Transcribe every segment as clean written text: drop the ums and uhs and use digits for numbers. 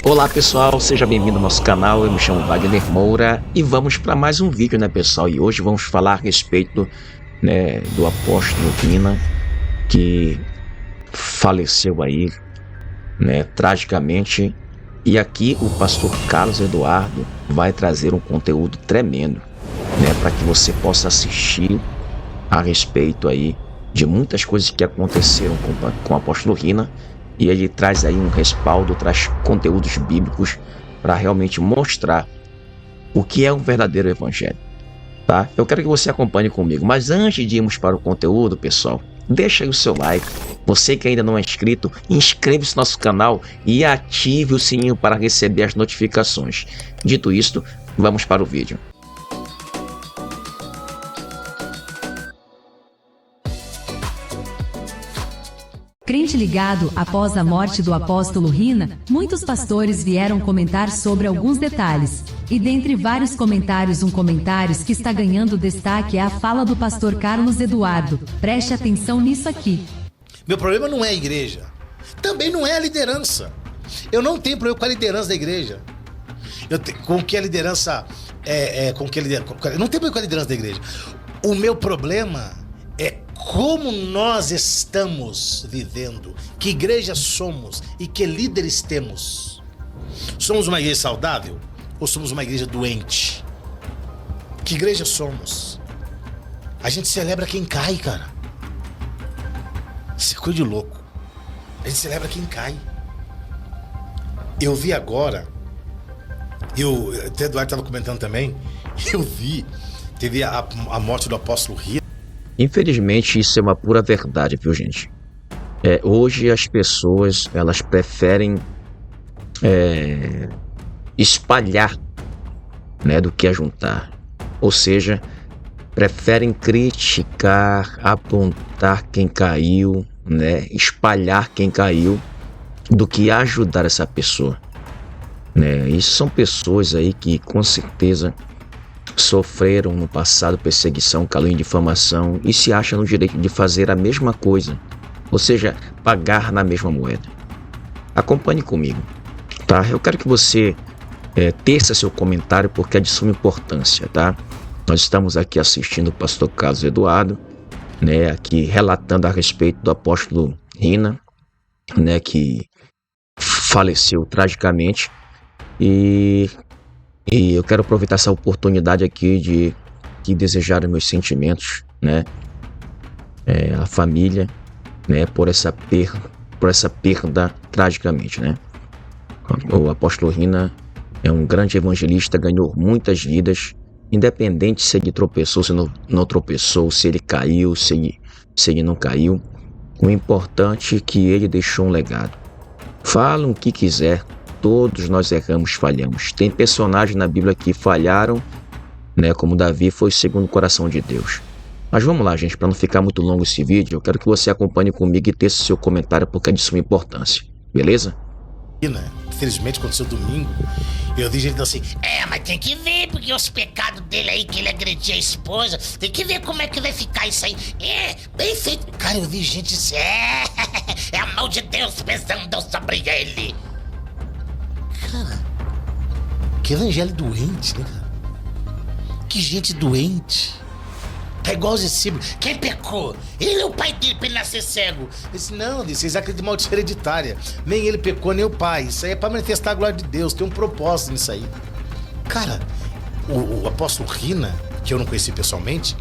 Olá pessoal, seja bem-vindo ao nosso canal. Eu me chamo Wagner Moura e vamos para mais um vídeo, né pessoal? E hoje vamos falar a respeito, né, do apóstolo Rina, que faleceu aí, né, tragicamente. E aqui o pastor Carlos Eduardo vai trazer um conteúdo tremendo, né, para que você possa assistir a respeito aí de muitas coisas que aconteceram com o apóstolo Rina. E ele traz aí um respaldo, traz conteúdos bíblicos para realmente mostrar o que é um verdadeiro evangelho, tá? Eu quero que você acompanhe comigo, mas antes de irmos para o conteúdo, pessoal, deixa aí o seu like. Você que ainda não é inscrito, inscreva-se no nosso canal e ative o sininho para receber as notificações. Dito isto, vamos para o vídeo. Crente ligado, após a morte do apóstolo Rina, muitos pastores vieram comentar sobre alguns detalhes. E dentre vários comentários, um comentário que está ganhando destaque é a fala do pastor Carlos Eduardo. Preste atenção nisso aqui. Meu problema não é a igreja. Também não é a liderança. Eu não tenho problema com a liderança da igreja. Com que a liderança eu não tenho problema com a liderança da igreja. O meu problema é como nós estamos vivendo, que igreja somos e que líderes temos. Somos uma igreja saudável ou somos uma igreja doente? Que igreja somos? A gente celebra quem cai, cara. Isso é coisa de louco. A gente celebra quem cai. Eu vi agora, até o Eduardo estava comentando também, teve a morte do apóstolo Rina. Infelizmente, isso é uma pura verdade, viu, gente? Hoje as pessoas, elas preferem espalhar, né, do que ajuntar. Ou seja, preferem criticar, apontar quem caiu, né, espalhar quem caiu, do que ajudar essa pessoa, né? Isso são pessoas aí que, com certeza, sofreram no passado perseguição, calúnia e difamação e se acham no direito de fazer a mesma coisa, ou seja, pagar na mesma moeda. Acompanhe comigo, tá? Eu quero que você teça seu comentário porque é de suma importância, tá? Nós estamos aqui assistindo o pastor Carlos Eduardo, né, aqui relatando a respeito do apóstolo Rina, né, que faleceu tragicamente. E eu quero aproveitar essa oportunidade aqui de desejar meus sentimentos, né, à família, né, por essa perda tragicamente, né. O apóstolo Rina é um grande evangelista, ganhou muitas vidas, independente se ele tropeçou, se não tropeçou, se ele caiu, se ele não caiu. O importante é que ele deixou um legado. Falam o que quiser, todos nós erramos, falhamos. Tem personagens na Bíblia que falharam, né, como Davi foi segundo o coração de Deus. Mas vamos lá, gente, para não ficar muito longo esse vídeo, eu quero que você acompanhe comigo e teça seu comentário porque é de suma importância, beleza? Infelizmente aconteceu domingo. Eu vi gente assim, mas tem que ver, porque os pecados dele aí, que ele agredia a esposa, tem que ver como é que vai ficar isso aí. Bem feito. cara, eu vi gente assim, É a mão de Deus pesando sobre ele. cara, que evangelho doente, né, cara? Que gente doente. Tá igual os discípulos. Quem pecou? Ele ou o pai dele pra ele nascer cego? Eu disse, não, vocês acreditam em maldição hereditária. Nem ele pecou, nem o pai. Isso aí é pra manifestar a glória de Deus. Tem um propósito nisso aí. Cara, o apóstolo Rina, que eu não conheci pessoalmente,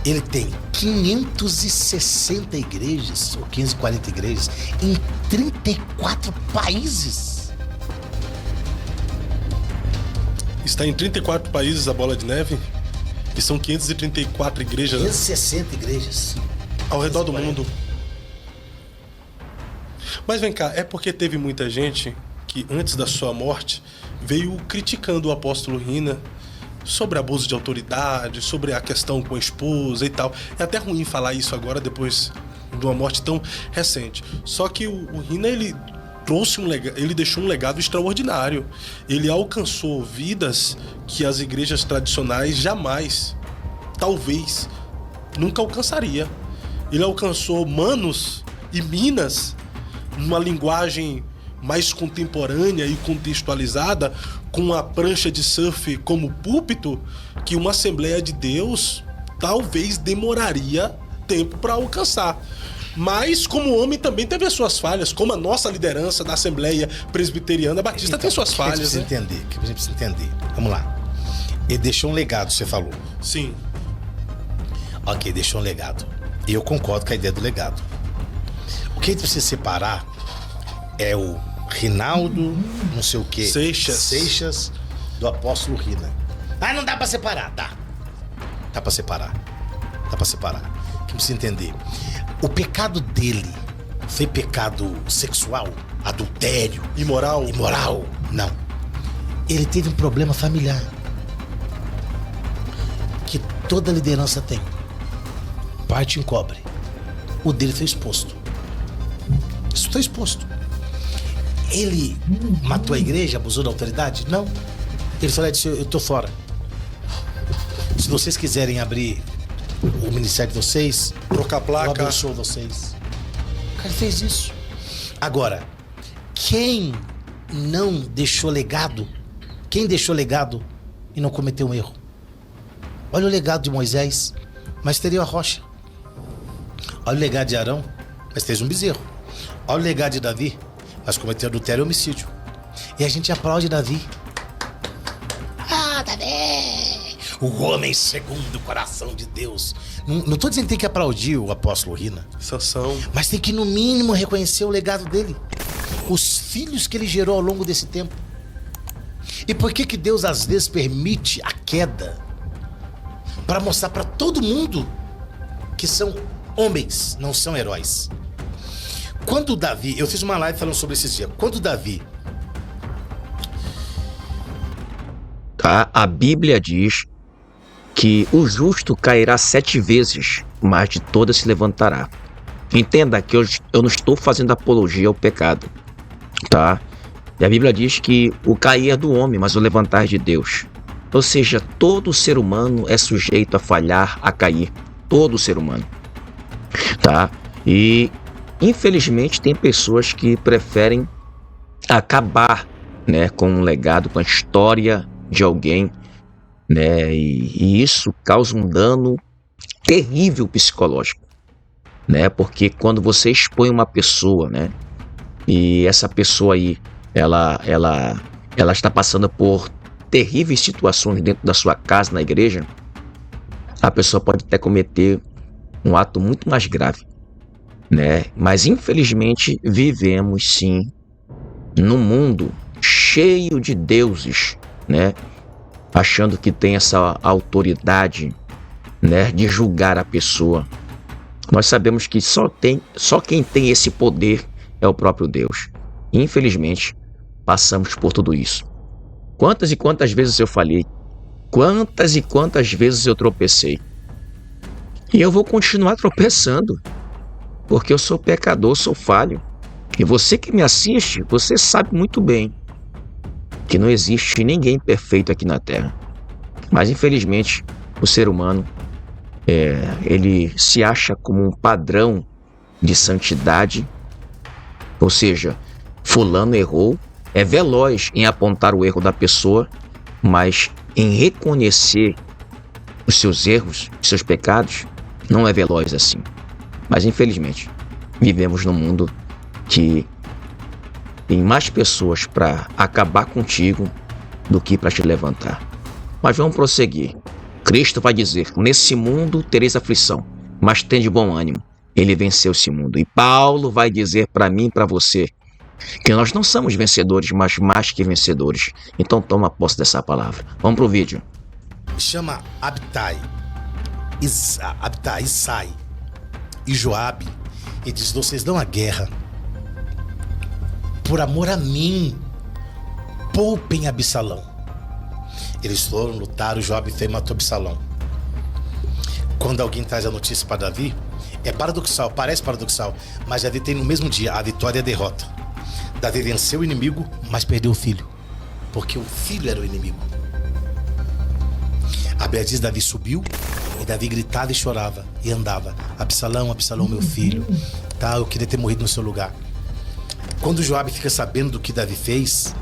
ele tem 560 igrejas, ou 540 igrejas, em 34 países. Está em 34 países a Bola de Neve? E são 534 igrejas 560 igrejas ao redor do mundo. Mas vem cá, é porque teve muita gente que antes da sua morte veio criticando o apóstolo Rina sobre abuso de autoridade, sobre a questão com a esposa e tal. É até ruim falar isso agora depois de uma morte tão recente. Só que o Rina, ele deixou um legado extraordinário. Ele alcançou vidas que as igrejas tradicionais jamais, talvez, nunca alcançaria. Ele alcançou Manos e Minas numa linguagem mais contemporânea e contextualizada, com a prancha de surf como púlpito, que uma Assembleia de Deus talvez demoraria tempo para alcançar. Mas como homem também teve as suas falhas, como a nossa liderança da Assembleia Presbiteriana Batista tem suas falhas. Que a gente precisa entender. Vamos lá. Ele deixou um legado, você falou. Sim. Ok, deixou um legado. E eu concordo com a ideia do legado. O que a gente precisa separar é o Rinaldo, não sei o quê. Seixas, do apóstolo Rina. Ah, não dá pra separar. Dá pra separar. O que precisa entender? O pecado dele foi pecado sexual, adultério, imoral? Não. Ele teve um problema familiar que toda liderança tem. Parte encobre. O dele foi exposto. Isso foi exposto. Ele matou a igreja, abusou da autoridade? Não. Ele falou, eu tô fora. Se vocês quiserem abrir o ministério de vocês, trocar placa, eu abençoo vocês. O cara fez isso. Agora, quem não deixou legado? Quem deixou legado e não cometeu um erro? Olha o legado de Moisés, mas teria a rocha. Olha o legado de Arão, mas fez um bezerro. Olha o legado de Davi, mas cometeu adultério e homicídio. E a gente aplaude Davi. Ah, Davi! O homem segundo o coração de Deus. Não tô dizendo que tem que aplaudir o apóstolo Rina. Sansão. Mas tem que, no mínimo, reconhecer o legado dele. Os filhos que ele gerou ao longo desse tempo. E por que Deus, às vezes, permite a queda? Para mostrar para todo mundo que são homens, não são heróis. Quando Davi... Eu fiz uma live falando sobre esses dias. Quando Davi... A Bíblia diz que o justo cairá 7 vezes, mas de todas se levantará. Entenda que eu não estou fazendo apologia ao pecado, tá? E a Bíblia diz que o cair é do homem, mas o levantar é de Deus. Ou seja, todo ser humano é sujeito a falhar, a cair. Todo ser humano, tá? E infelizmente tem pessoas que preferem acabar, né, com um legado, com a história de alguém, né? E isso causa um dano terrível psicológico, né? Porque quando você expõe uma pessoa, né, e essa pessoa aí, ela está passando por terríveis situações dentro da sua casa, na igreja, a pessoa pode até cometer um ato muito mais grave, né? Mas infelizmente vivemos sim num mundo cheio de deuses, né? Achando que tem essa autoridade, né, de julgar a pessoa. Nós sabemos que só quem tem esse poder é o próprio Deus. Infelizmente, passamos por tudo isso. Quantas e quantas vezes eu falhei? Quantas e quantas vezes eu tropecei? E eu vou continuar tropeçando, porque eu sou pecador, sou falho. E você que me assiste, você sabe muito bem que não existe ninguém perfeito aqui na Terra. Mas infelizmente, o ser humano, ele se acha como um padrão de santidade. Ou seja, fulano errou, é veloz em apontar o erro da pessoa, mas em reconhecer os seus erros, os seus pecados, não é veloz assim. Mas infelizmente, vivemos num mundo que tem mais pessoas para acabar contigo do que para te levantar. Mas vamos prosseguir. Cristo vai dizer: nesse mundo tereis aflição, mas tende bom ânimo. Ele venceu esse mundo. E Paulo vai dizer para mim e para você que nós não somos vencedores, mas mais que vencedores. Então toma posse dessa palavra. Vamos pro vídeo. Chama Abtai, Isai e Joabe e diz: vocês dão a guerra por amor a mim, poupem Absalão. Eles foram, lutaram, Joabe foi e matou Absalão. Quando alguém traz a notícia para Davi, é paradoxal, parece paradoxal, mas Davi tem no mesmo dia a vitória e a derrota. Davi venceu o inimigo, mas perdeu o filho, porque o filho era o inimigo. A Bíblia diz: Davi subiu e Davi gritava e chorava e andava: Absalão, Absalão, meu filho, tá? Eu queria ter morrido no seu lugar. Quando Joabe fica sabendo do que Davi fez,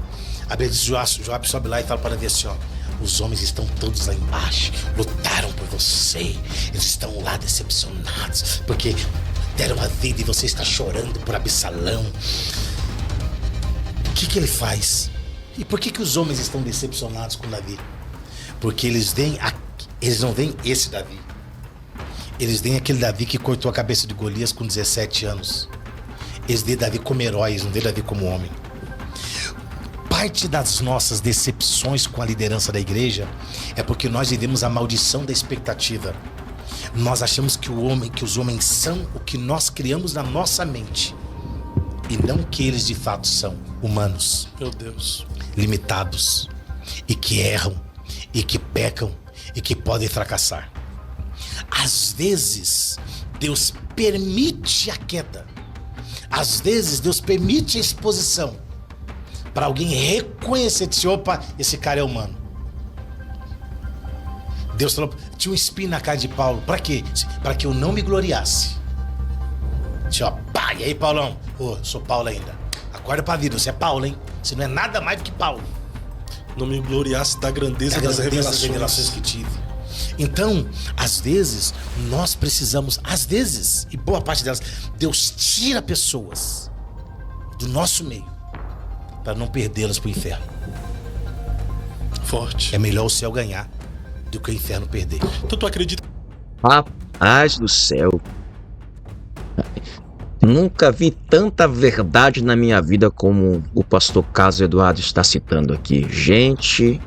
a Bíblia diz: Joabe sobe lá e fala para Davi assim, ó: os homens estão todos lá embaixo, lutaram por você, eles estão lá decepcionados, porque deram a vida e você está chorando por Absalão. O que ele faz? E por que os homens estão decepcionados com Davi? Porque eles não veem esse Davi. Eles veem aquele Davi que cortou a cabeça de Golias com 17 anos. Eles veem Davi como herói, eles não veem Davi como homem. Parte das nossas decepções com a liderança da igreja é porque nós vivemos a maldição da expectativa. Nós achamos que os homens são o que nós criamos na nossa mente, e não que eles de fato são humanos. Meu Deus. Limitados, e que erram, e que pecam, e que podem fracassar. Às vezes Deus permite a queda. Às vezes Deus permite a exposição para alguém reconhecer, dizer: opa, esse cara é humano. Deus falou, tinha um espinho na cara de Paulo. Para quê? Para que eu não me gloriasse. Ó, pá, e aí, Paulão? Sou Paulo ainda. Acorda pra vida, você é Paulo, hein? Você não é nada mais do que Paulo. Não me gloriasse da grandeza das revelações que tive. Então, às vezes, nós precisamos, e boa parte delas, Deus tira pessoas do nosso meio para não perdê-las pro inferno. Forte. É melhor o céu ganhar do que o inferno perder. Então tu acredita? Rapaz do céu. Nunca vi tanta verdade na minha vida como o pastor Carlos Eduardo está citando aqui. Gente,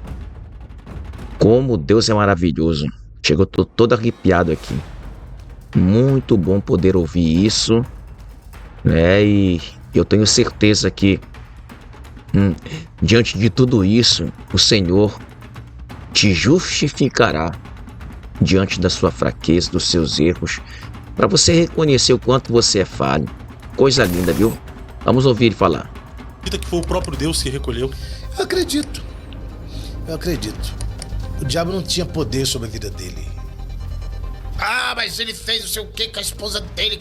como Deus é maravilhoso. Chegou, tô todo arrepiado aqui. Muito bom poder ouvir isso, né? E eu tenho certeza que diante de tudo isso, o Senhor te justificará diante da sua fraqueza, dos seus erros, para você reconhecer o quanto você é falho. Coisa linda, viu? Vamos ouvir ele falar. Acredita que foi o próprio Deus que recolheu? Eu acredito. O diabo não tinha poder sobre a vida dele. Ah, mas ele fez não sei o que com a esposa dele.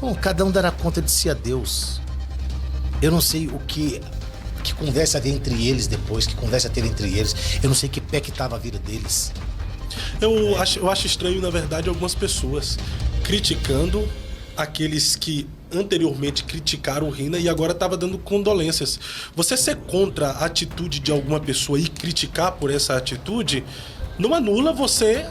Bom, cada um dará conta de si a Deus. Eu não sei o que conversa ter entre eles depois, que conversa ter entre eles. Eu não sei que pé que estava a vida deles. Eu acho estranho, na verdade, algumas pessoas criticando aqueles que anteriormente criticaram o Rina e agora estava dando condolências. Você ser contra a atitude de alguma pessoa e criticar por essa atitude não anula você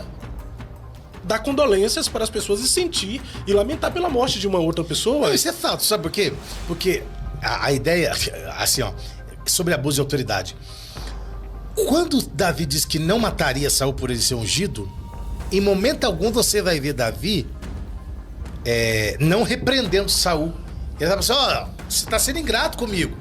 dar condolências para as pessoas e sentir e lamentar pela morte de uma outra pessoa. Não, isso é fato, sabe por quê? Porque a ideia, assim, ó, sobre abuso de autoridade. Quando Davi diz que não mataria Saul por ele ser ungido, em momento algum você vai ver Davi não repreendendo Saul. Ele vai falar assim: você está sendo ingrato comigo.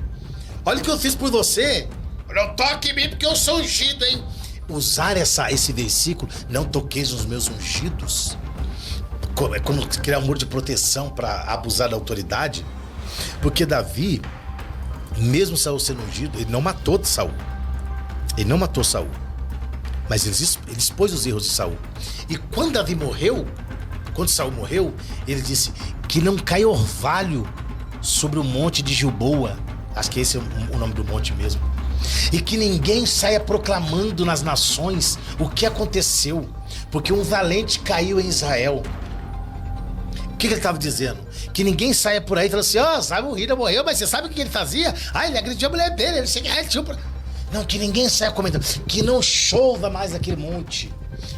Olha o que eu fiz por você. Não toque em mim porque eu sou ungido, hein? Usar esse versículo, não toqueis nos meus ungidos, é como criar um muro de proteção para abusar da autoridade. Porque Davi, mesmo Saul sendo ungido, ele não matou Saul. Ele não matou Saul, mas ele expôs os erros de Saul. E quando Saul morreu, ele disse que não cai orvalho sobre o monte de Gilboa. Acho que esse é o nome do monte mesmo. E que ninguém saia proclamando nas nações o que aconteceu, porque um valente caiu em Israel. O que ele estava dizendo? Que ninguém saia por aí falando assim: sabe, o Rina morreu, mas você sabe o que ele fazia? Ele agrediu a mulher dele, ele tinha Não, que ninguém saia comentando, que não chova mais naquele monte.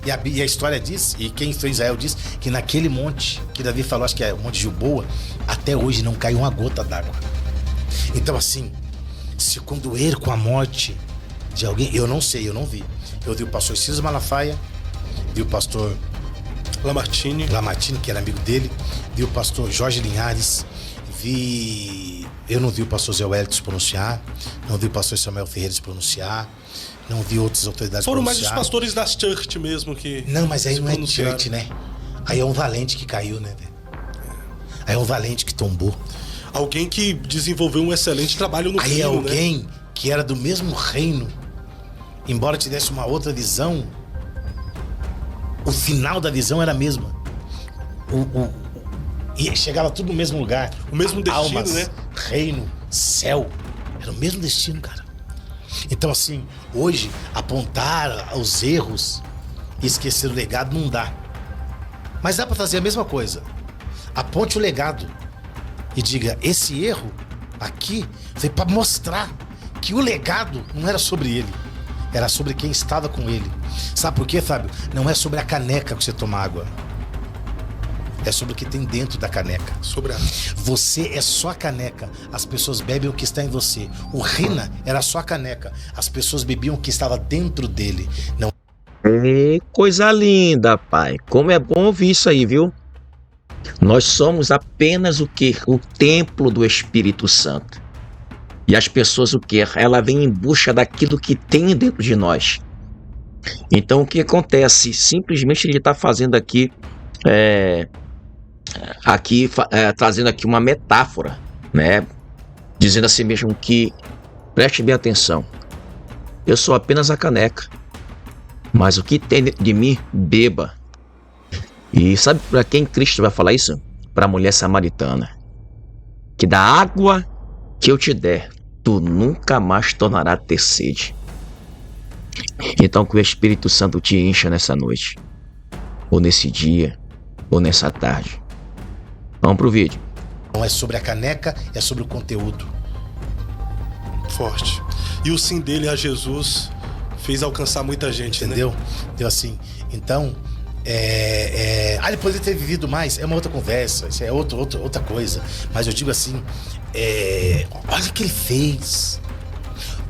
E a história diz, e quem foi Israel diz, que naquele monte, que Davi falou, acho que é o monte de Gilboa, até hoje não caiu uma gota d'água. Então assim, se condoer com a morte de alguém, eu não sei, eu não vi. Eu vi o pastor Cícero Malafaia, vi o pastor Lamartine, que era amigo dele, vi o pastor Jorge Linhares, eu não vi o pastor Zé Wellington se pronunciar, não vi o pastor Samuel Ferreira se pronunciar, não vi outras autoridades foram pronunciar. mais os pastores das church mesmo que... Não, mas aí não é church, né? Aí é um valente que caiu, né, velho? Aí é um valente que tombou. Alguém que desenvolveu um excelente trabalho no reino, né? Aí é alguém que era do mesmo reino, embora tivesse uma outra visão, o final da visão era a mesma. E chegava tudo no mesmo lugar. O mesmo destino, Almas, né? reino, céu. Era o mesmo destino, cara. Então, assim, hoje, apontar os erros e esquecer o legado não dá. Mas dá pra fazer a mesma coisa. Aponte o legado e diga, esse erro aqui foi pra mostrar que o legado não era sobre ele. Era sobre quem estava com ele. Sabe por quê, Fábio? Não é sobre a caneca que você toma água. É sobre o que tem dentro da caneca. Sobre a... Você é só a caneca. As pessoas bebem o que está em você. O Rina era só a caneca. As pessoas bebiam o que estava dentro dele. Não. Coisa linda, pai. Como é bom ouvir isso aí, viu? Nós somos apenas o quê? O templo do Espírito Santo. E as pessoas o quê? Ela vem em busca daquilo que tem dentro de nós. Então o que acontece? Simplesmente ele está fazendo aqui, trazendo aqui uma metáfora, né? Dizendo assim mesmo que, preste bem atenção, eu sou apenas a caneca, mas o que tem dentro de mim, beba. E sabe para quem Cristo vai falar isso? Para a mulher samaritana. Que da água que eu te der, tu nunca mais tornará a ter sede. Então que o Espírito Santo te encha nessa noite, ou nesse dia, ou nessa tarde. Vamos pro vídeo. Não é sobre a caneca, é sobre o conteúdo. Forte. E o sim dele a Jesus fez alcançar muita gente, Entendeu? né? Deu assim. Então, ele poderia ter vivido mais, é uma outra conversa, isso é outra coisa. Mas eu digo assim, olha o que ele fez.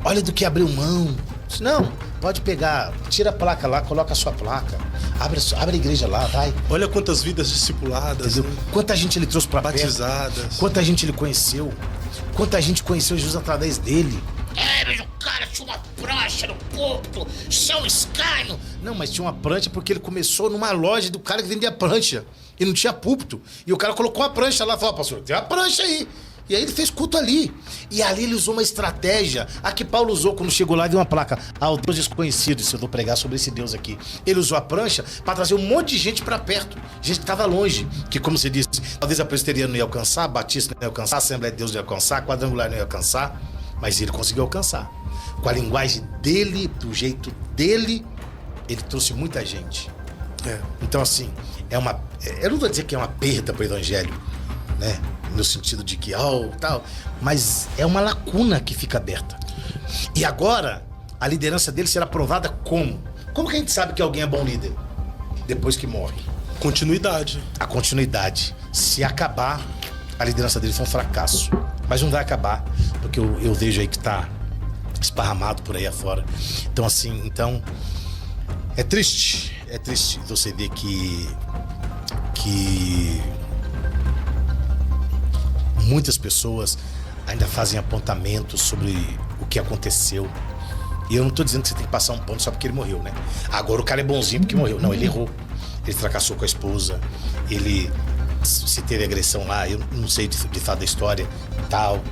Olha do que abriu mão. Não, pode pegar, tira a placa lá, coloca a sua placa. Abre a igreja lá, vai. Olha quantas vidas discipuladas, Entendeu? né? Quanta gente ele trouxe pra Batizadas. perto. Quanta gente ele conheceu. Quanta gente conheceu Jesus através dele. Mas o cara tinha uma prancha no púlpito, isso é um escárnio. Não, mas tinha uma prancha porque ele começou numa loja do cara que vendia prancha. E não tinha púlpito. E o cara colocou a prancha lá e falou, pastor, tem uma prancha aí. E aí ele fez culto ali. E ali ele usou uma estratégia. A que Paulo usou quando chegou lá e viu uma placa. Ao Deus desconhecido, se eu vou pregar sobre esse Deus aqui. Ele usou a prancha para trazer um monte de gente para perto. Gente que estava longe. Que, como você disse, talvez a presbiteriana não ia alcançar, a Batista não ia alcançar, a Assembleia de Deus não ia alcançar, a Quadrangular não ia alcançar. Mas ele conseguiu alcançar. Com a linguagem dele, do jeito dele, ele trouxe muita gente. Então, assim, eu não vou dizer que é uma perda para o evangelho, né? No sentido de que, tal, mas é uma lacuna que fica aberta. E agora, a liderança dele será provada como? Como que a gente sabe que alguém é bom líder? Depois que morre. Continuidade. A continuidade. Se acabar, a liderança dele foi um fracasso. Mas não vai acabar, porque eu vejo aí que tá esparramado por aí afora. Então, assim, é triste você ver que muitas pessoas ainda fazem apontamentos sobre o que aconteceu. E eu não tô dizendo que você tem que passar um pano só porque ele morreu, né? Agora o cara é bonzinho porque morreu. Não, ele errou. Ele fracassou com a esposa. Ele, se teve agressão lá, eu não sei de fato da história, tal.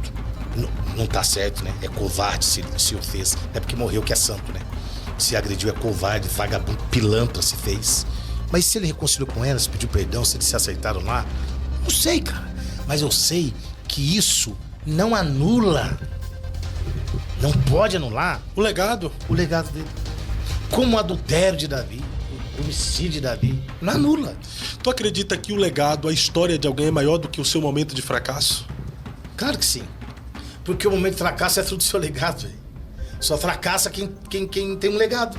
Não tá certo, né? É covarde se o fez. Não é porque morreu que é santo, né? Se agrediu é covarde, vagabundo, pilantra se fez. Mas se ele reconciliou com ela, se pediu perdão, se eles se aceitaram lá, não sei, cara. Mas eu sei que isso não anula, não pode anular O legado. o legado dele. Como o adultério de Davi, o homicídio de Davi, não anula. Tu acredita que o legado, a história de alguém é maior do que o seu momento de fracasso? Claro que sim. Porque o momento de fracasso é fruto do seu legado, velho. Só fracassa quem tem um legado.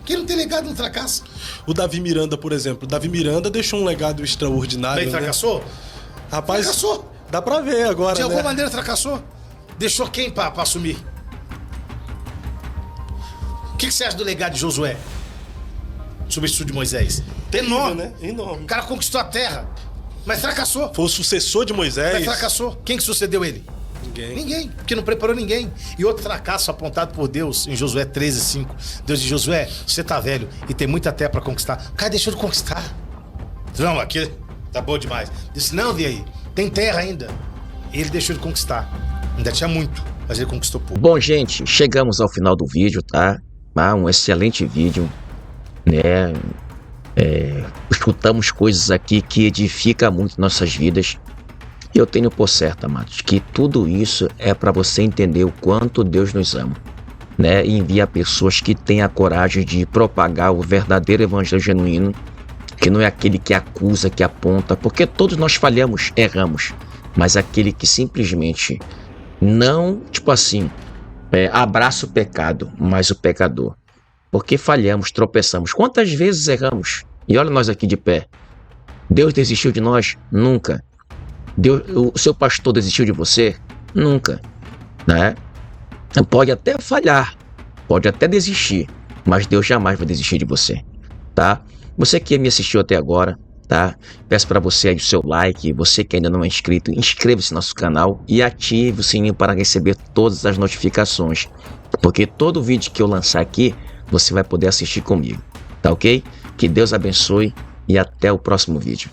Quem não tem legado não fracassa. O Davi Miranda, por exemplo. Davi Miranda deixou um legado extraordinário, Ele né? fracassou? Rapaz, Fracassou. dá pra ver agora, De né? alguma maneira fracassou. Deixou quem pra assumir? O que você acha do legado de Josué? Substituto de Moisés? Enorme, né? Enorme. O cara conquistou a terra, mas fracassou. Foi o sucessor de Moisés. Mas fracassou. Quem que sucedeu ele? Ninguém, porque não preparou ninguém. E outro fracasso apontado por Deus em Josué 13:5. Deus diz, Josué, você tá velho e tem muita terra pra conquistar. O cara deixou de conquistar. Não, aqui tá bom demais. Disse, não, vi aí, tem terra ainda. E ele deixou de conquistar. Ainda tinha muito, mas ele conquistou pouco. Bom, gente, chegamos ao final do vídeo, tá? Um excelente vídeo, né? escutamos coisas aqui que edificam muito nossas vidas. E eu tenho por certo, amados, que tudo isso é para você entender o quanto Deus nos ama, né? E envia pessoas que têm a coragem de propagar o verdadeiro evangelho genuíno, que não é aquele que acusa, que aponta, porque todos nós falhamos, erramos, mas aquele que simplesmente não, abraça o pecado, mas o pecador. Porque falhamos, tropeçamos. Quantas vezes erramos? E olha nós aqui de pé. Deus desistiu de nós? Nunca. O seu pastor desistiu de você? Nunca. Né? Pode até falhar, pode até desistir, mas Deus jamais vai desistir de você, tá? Você que me assistiu até agora, tá? Peço para você aí o seu like. Você que ainda não é inscrito, inscreva-se no nosso canal e ative o sininho para receber todas as notificações, porque todo vídeo que eu lançar aqui, você vai poder assistir comigo, tá ok? Que Deus abençoe e até o próximo vídeo.